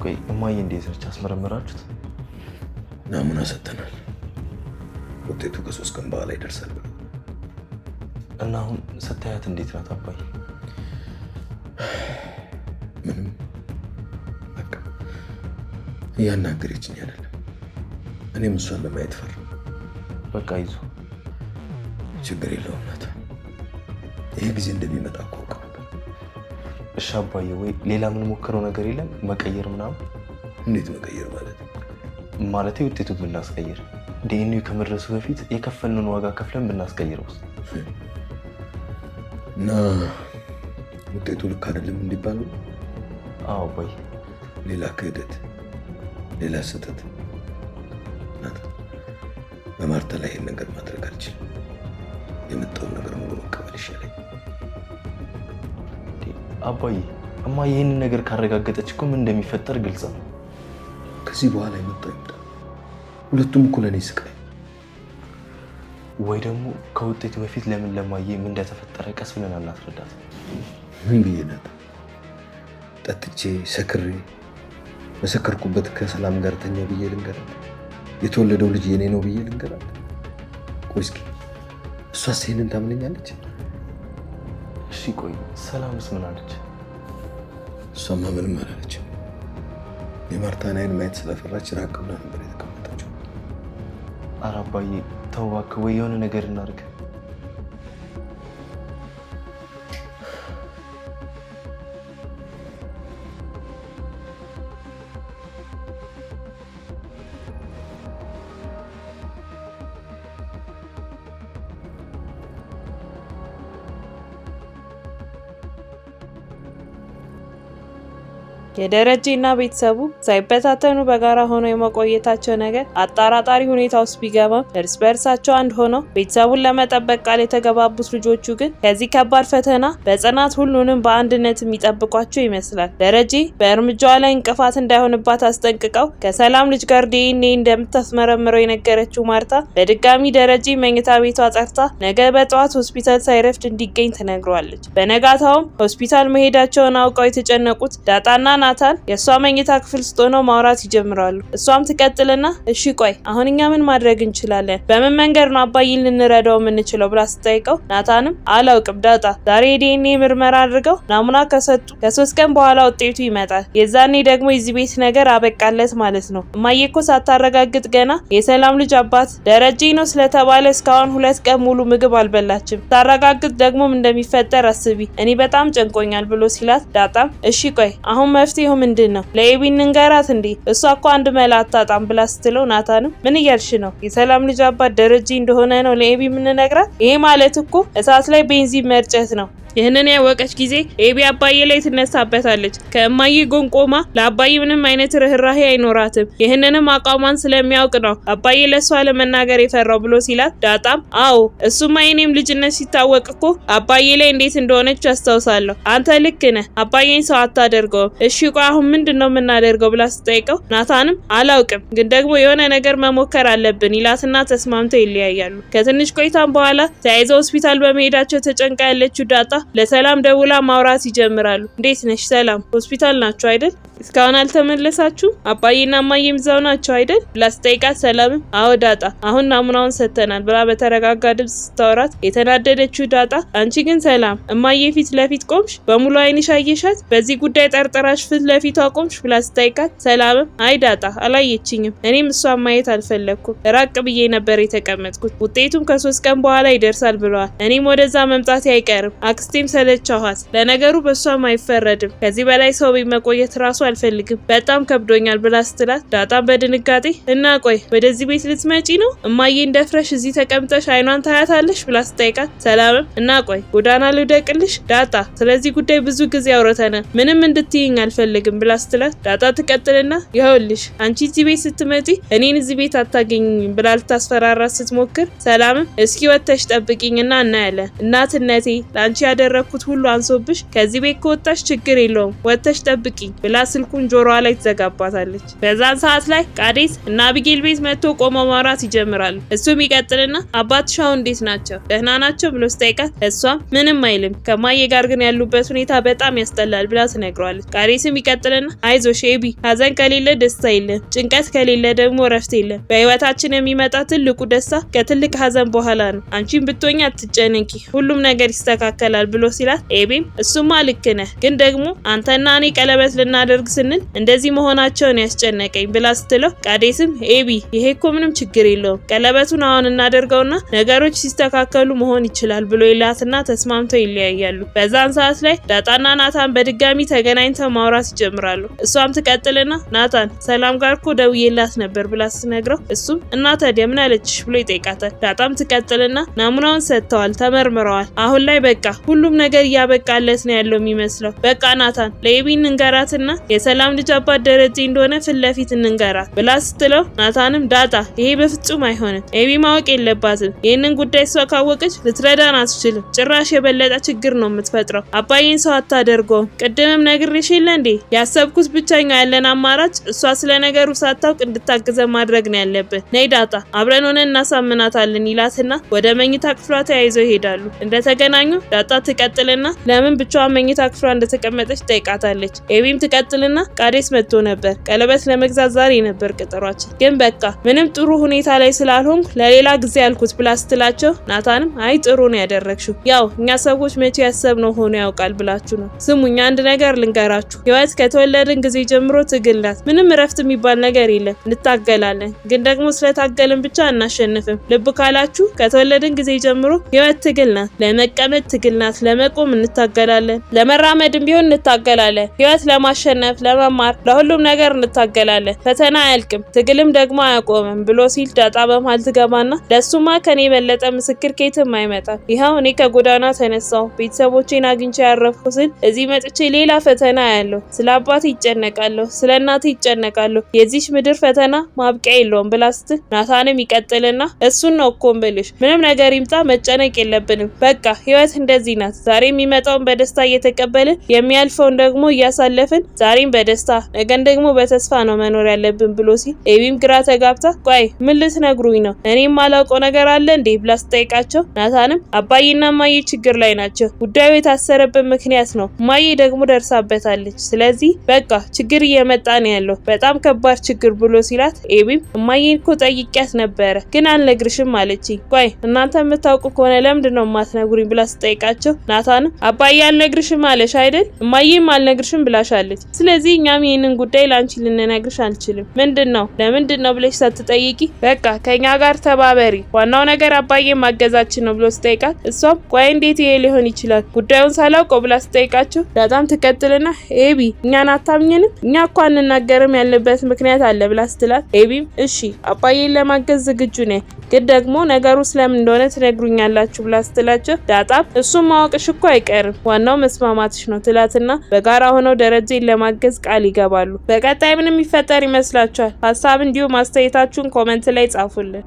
ቆይ እማዬ እንዴት ነች? አስመረመራችሁት? ናሙና ሰጥተናል። ውጤቱ ከ3 ቀን በኋላ ይደርሳል ብለው እና አሁን ስታያት እንዴት ናት አባዬ? ምንም በቃ እያናገረችኝ አይደለም። እኔም እሷን ለማየት ፈራሁ። በቃ ይዞ ችግር የለውም ናታ። ይሄ ጊዜ እንደሚመጣ እኮ አውቀው ነበር። እሺ አባዬ፣ ወይ ሌላ ምን ሞክረው ነገር የለም? መቀየር ምናምን? እንዴት መቀየር ማለት? ማለቴ ውጤቱን ብናስቀይር፣ ዲኤንኤው ከመድረሱ በፊት የከፈልነውን ዋጋ ከፍለን ብናስቀይረው እና ውጤቱ ልክ አይደለም እንዲባል? አዎ አባዬ። ሌላ ክህደት፣ ሌላ ስህተት ናታ። በማርታ ላይ ይህን ነገር ማድረግ አልችልም። የመጣውን ነገር ሙሉ መቀበል ይሻለኝ። አባዬ እማዬ ይህንን ነገር ካረጋገጠች እኮ ምን እንደሚፈጠር ግልጽ ነው። ከዚህ በኋላ የመጣው ይምጣ። ሁለቱም እኮ ለእኔ ስቃይ። ወይ ደግሞ ከውጤቱ በፊት ለምን ለማዬ ምን እንደተፈጠረ ቀስ ብለን አናስረዳት? ምን ብዬ ናት? ጠጥቼ ሰክሬ መሰከርኩበት ከሰላም ጋር ተኛ ብዬ ልንገራት? የተወለደው ልጅ የኔ ነው ብዬ ልንገራት? ቆይ እስኪ እሷስ ይሄንን ታምነኛለች? እሺ ቆይ ሰላምስ ምን አለች? እሷማ ምንም አላለችም። የማርታን አይን ማየት ስለፈራች ራቅ ብላ ነበር የተቀመጠችው። ኧረ አባዬ ተው እባክህ፣ ወይ የሆነ ነገር እናድርግ። የደረጀና ቤተሰቡ ሳይበታተኑ በጋራ ሆነው የመቆየታቸው ነገር አጣራጣሪ ሁኔታ ውስጥ ቢገባም እርስ በእርሳቸው አንድ ሆነው ቤተሰቡን ለመጠበቅ ቃል የተገባቡት ልጆቹ ግን ከዚህ ከባድ ፈተና በጽናት ሁሉንም በአንድነት የሚጠብቋቸው ይመስላል። ደረጀ በእርምጃዋ ላይ እንቅፋት እንዳይሆንባት አስጠንቅቀው ከሰላም ልጅ ጋር ዲኤንኤ እንደምታስመረምረው የነገረችው ማርታ በድጋሚ ደረጀ መኝታ ቤቷ ጠርታ ነገ በጠዋት ሆስፒታል ሳይረፍድ እንዲገኝ ትነግረዋለች። በነጋታውም ሆስፒታል መሄዳቸውን አውቀው የተጨነቁት ዳጣና ናታን የእሷ መኝታ ክፍል ውስጥ ሆነው ማውራት ይጀምራሉ። እሷም ትቀጥልና እሺ ቆይ አሁን እኛ ምን ማድረግ እንችላለን? በምን መንገድ ነው አባይን ልንረዳው የምንችለው ብላ ስጠይቀው ናታንም አላውቅም ዳጣ፣ ዛሬ የዲኤንኤ ምርመራ አድርገው ናሙና ከሰጡ ከ3 ቀን በኋላ ውጤቱ ይመጣል። የዛኔ ደግሞ የዚህ ቤት ነገር አበቃለት ማለት ነው። እማዬ እኮ ሳታረጋግጥ ገና የሰላም ልጅ አባት ደረጀ ነው ስለተባለ እስካሁን 2 ቀን ሙሉ ምግብ አልበላችም። ሳታረጋግጥ ደግሞም እንደሚፈጠር አስቢ፣ እኔ በጣም ጨንቆኛል ብሎ ሲላት ዳጣም እሺ ቆይ አሁን መፍትሄው ምንድነው? ለኤቢ እንንገራት እንዴ? እሷ እኮ አንድ መላ አታጣም ብላ ስትለው ናታንም ምን እያልሽ ነው? የሰላም ልጅ አባት ደረጀ እንደሆነ ነው ለኤቢ የምንነግራት? ይሄ ማለት እኮ እሳት ላይ ቤንዚን መርጨት ነው። ይህንን ያወቀች ጊዜ ኤቢ አባዬ ላይ ትነሳበታለች። ከእማዬ ጎን ቆማ ለአባዬ ምንም አይነት ርህራሄ አይኖራትም። ይህንንም አቋሟን ስለሚያውቅ ነው አባዬ ለሷ ለመናገር የፈራው ብሎ ሲላት ዳጣም አዎ እሱማ የኔም ልጅነት ሲታወቅ እኮ አባዬ ላይ እንዴት እንደሆነች አስታውሳለሁ። አንተ ልክ ነህ፣ አባዬን ሰው አታደርገውም። እሺ ቆይ አሁን ምንድነው የምናደርገው ብላ ስጠይቀው ናታንም አላውቅም፣ ግን ደግሞ የሆነ ነገር መሞከር አለብን ይላትና ተስማምተው ይለያያሉ። ከትንሽ ቆይታም በኋላ ተያይዘው ሆስፒታል በመሄዳቸው ተጨንቃ ያለችው ዳጣ ለሰላም ደውላ ማውራት ይጀምራሉ። እንዴት ነሽ ሰላም? ሆስፒታል ናችሁ አይደል? እስካሁን አልተመለሳችሁም? አባዬና እማዬም እዛው ናቸው አይደል ብላ ስጠይቃት ሰላምም አዎ ዳጣ አሁን ናሙናውን ሰጥተናል ብላ በተረጋጋ ድምጽ ስታወራት የተናደደችው ዳጣ አንቺ ግን ሰላም እማዬ ፊት ለፊት ቆምሽ፣ በሙሉ አይንሽ አየሻት፣ በዚህ ጉዳይ ጠርጥራሽ ፊት ለፊቷ ቆምሽ ብላ ስጠይቃት ሰላምም አይ ዳጣ አላየችኝም፣ እኔም እሷን ማየት አልፈለግኩም፣ ራቅ ብዬ ነበር የተቀመጥኩት፣ ውጤቱም ከ3 ቀን በኋላ ይደርሳል ብለዋል፣ እኔም ወደዛ መምጣቴ አይቀርም፣ አክስቴም ሰለቻኋት፣ ለነገሩ በእሷም አይፈረድም፣ ከዚህ በላይ ሰው ቤት መቆየት ራሱ አልፈልግም፣ በጣም ከብዶኛል ብላ ስትላት ዳጣም በድንጋጤ እና ቆይ ወደዚህ ቤት ልትመጪ ነው? እማዬ እንደፍረሽ እዚህ ተቀምጠሽ አይኗን ታያታለሽ ብላ ስጠይቃት ሰላምም እና ቆይ ጎዳና ልውደቅልሽ ዳጣ፣ ስለዚህ ጉዳይ ብዙ ጊዜ አውርተናል፣ ምንም እንድትይኝ አልፈልግም ብላ ስትላት ዳጣ ትቀጥልና ይኸውልሽ አንቺ እዚህ ቤት ስትመጪ እኔን እዚህ ቤት አታገኝኝም ብላ ልታስፈራራት ስትሞክር ሰላምም እስኪ ወጥተሽ ጠብቂኝና እናያለን፣ እናትነቴ ለአንቺ ያደረኩት ሁሉ አንሶብሽ ከዚህ ቤት ከወጣሽ ችግር የለውም ወጥተሽ ጠብቂኝ ብላ ስልኩን ጆሮዋ ላይ ትዘጋባታለች። በዛን ሰዓት ላይ ቃዴስ እና አቢጌል ቤት መጥቶ ቆመው ማውራት ይጀምራሉ። እሱም ይቀጥልና አባትሽ አሁን እንዴት ናቸው ደህና ናቸው ብሎ ስጠይቃት እሷም ምንም አይልም ከማዬ ጋር ግን ያሉበት ሁኔታ በጣም ያስጠላል ብላ ትነግረዋለች። ቃዴስም ይቀጥልና አይዞሽ ኤቢ ሀዘን ከሌለ ደስታ የለም፣ ጭንቀት ከሌለ ደግሞ እረፍት የለም። በህይወታችን የሚመጣ ትልቁ ደስታ ከትልቅ ሀዘን በኋላ ነው። አንቺን ብትሆኚ አትጨነቂ፣ ሁሉም ነገር ይስተካከላል ብሎ ሲላት ኤቢም እሱማ ልክ ነህ፣ ግን ደግሞ አንተና እኔ ቀለበት ልናደርግ ስንል እንደዚህ መሆናቸውን ያስጨነቀኝ ብላ ስትለው ቃዴስም ኤቢ ይሄ እኮ ምንም ችግር የለውም ቀለበቱን አሁን እናደርገውና ነገሮች ሲስተካከሉ መሆን ይችላል ብሎ ይላትና ተስማምተው ይለያያሉ። በዛን ሰዓት ላይ ዳጣና ናታን በድጋሚ ተገናኝተው ማውራት ይጀምራሉ። እሷም ትቀጥልና ናታን ሰላም ጋር እኮ ደውዬላት ነበር ብላ ስትነግረው እሱም እና ታዲያ ምን አለችሽ ብሎ ይጠይቃታል። ዳጣም ትቀጥልና ናሙናውን ሰጥተዋል፣ ተመርምረዋል፣ አሁን ላይ በቃ ሁሉም ነገር እያበቃለት ነው ያለው የሚመስለው። በቃ ናታን ለኤቢ እንንገራትና የሰላም ልጅ አባት ደረጀ እንደሆነ ፊት ለፊት እንንገራት ብላ ስትለው ናታንም ዳጣ ይሄ በፍጹም አይሆንም፣ ኤቢ ማወቅ የለባትም። ይህንን ጉዳይ እሷ ካወቀች ልትረዳን አትችልም፣ ጭራሽ የበለጠ ችግር ነው የምትፈጥረው። አባዬን ሰው አታደርገውም። ቅድምም ነግሬሽ የለ እንዴ ያሰብኩት ብቻኛው ያለን አማራጭ እሷ ስለ ነገሩ ሳታውቅ እንድታግዘ ማድረግ ነው ያለብን። ነይ ዳጣ አብረን ሆነን እናሳምናታለን ይላትና ወደ መኝታ ክፍሏ ተያይዘው ይሄዳሉ። እንደተገናኙ ዳጣ ትቀጥልና ለምን ብቻዋን መኝታ ክፍሏ እንደተቀመጠች ጠይቃታለች። ኤቢም ትቀጥልና ቃዴስ መጥቶ ነበር ቀለበት ለመግዛት ዛሬ ነበር ቀጠሯችን፣ ግን በቃ ምንም ጥሩ ሁኔታ ላይ ስላልሆንኩ ለሌላ ጊዜ ያልኩት ብላ ስትላቸው ናታንም አይ ጥሩ ነው ያደረግሽው፣ ያው እኛ ሰዎች መቼ ያሰብነው ሆኖ ያውቃል ብላችሁ ነው። ስሙኝ አንድ ነገር ልንገራችሁ፣ ህይወት ከተወለድን ጊዜ ጀምሮ ትግል ናት። ምንም እረፍት የሚባል ነገር የለም። እንታገላለን፣ ግን ደግሞ ስለታገልን ብቻ አናሸንፍም። ልብ ካላችሁ ከተወለድን ጊዜ ጀምሮ ህይወት ትግል ናት። ለመቀመጥ ትግል ናት፣ ለመቆም እንታገላለን፣ ለመራመድም ቢሆን እንታገላለን። ህይወት ለማሸነፍ ለመማር ለሁሉም ነገር እንታገላለን። ፈተና አያልቅም፣ ትግልም ደግሞ አያቆምም ብሎ ሲል ዳጣ በመሃል ትገባና ለሱማ ከኔ የበለጠ ምስክር ከየትም አይመጣም። ይኸው እኔ ከጎዳና ተነሳው ቤተሰቦቼን አግኝቼ ያረፍኩ ስል እዚህ መጥቼ ሌላ ፈተና ያለው ስለ አባቴ ይጨነቃለሁ፣ ስለ እናቴ ይጨነቃለሁ። የዚች ምድር ፈተና ማብቂያ የለውም ብላ ስትል ናታንም ይቀጥልና እሱን ነው እኮ እምልሽ፣ ምንም ነገር ይምጣ መጨነቅ የለብንም። በቃ ህይወት እንደዚህ ናት። ዛሬ የሚመጣውን በደስታ እየተቀበልን የሚያልፈውን ደግሞ እያሳለፍን ዛሬም በደስታ ነገን ደግሞ በተስፋ ነው መኖር ያለብን ብሎ ሲል ኤቢም ግራ ተጋብታ ቆይ ምን ልትነግሩኝ ነው? እኔም ማላውቀው ነገር አለ እንዴ ብላ ስትጠይቃቸው ናታንም አባዬና እማዬ ችግር ላይ ናቸው። ጉዳዩ የታሰረበት ምክንያት ነው። እማዬ ደግሞ ደርሳበታለች። ስለዚህ በቃ ችግር እየመጣ ነው ያለው፣ በጣም ከባድ ችግር ብሎ ሲላት ኤቢም እማዬን እኮ ጠይቂያት ነበረ ግን አልነግርሽም አለችኝ። ቆይ እናንተ የምታውቁ ከሆነ ለምንድን ነው የማትነግሩኝ ብላ ስትጠይቃቸው ናታንም አባዬ አልነግርሽም አለሽ አይደል? እማዬም አልነግርሽም ብላሻለች። ስለዚህ እኛም ይህንን ጉዳይ ላንቺ ልንነግርሽ አንችልም። ምንድነው ለምንድን ነው ብለሽ ሳትጠይቂ በቃ ከኛ ጋር ተባበሪ፣ ዋናው ነገር አባዬ ማገዛችን ነው ብሎ ስጠይቃት እሷም ቆይ እንዴት ይሄ ሊሆን ይችላል ጉዳዩን ሳላውቀው ብላ ስጠይቃቸው ዳጣም ትቀጥልና ኤቢ እኛን አታምኝንም? እኛ እኮ አንናገርም ያለበት ምክንያት አለ ብላ ስትላት ኤቢም እሺ አባዬን ለማገዝ ዝግጁ ነኝ፣ ግን ደግሞ ነገሩ ስለምን እንደሆነ ትነግሩኛላችሁ ብላ ስትላቸው ዳጣም እሱም ማወቅሽ እኮ አይቀርም፣ ዋናው መስማማትሽ ነው ትላትና በጋራ ሆነው ደረጀን ለማገዝ ቃል ይገባሉ። በቀጣይ ምን የሚፈጠር ይመስላችኋል? ሀሳብ እንዲሁም አስተያየታችሁን ኮሜንት ላይ ጻፉልን።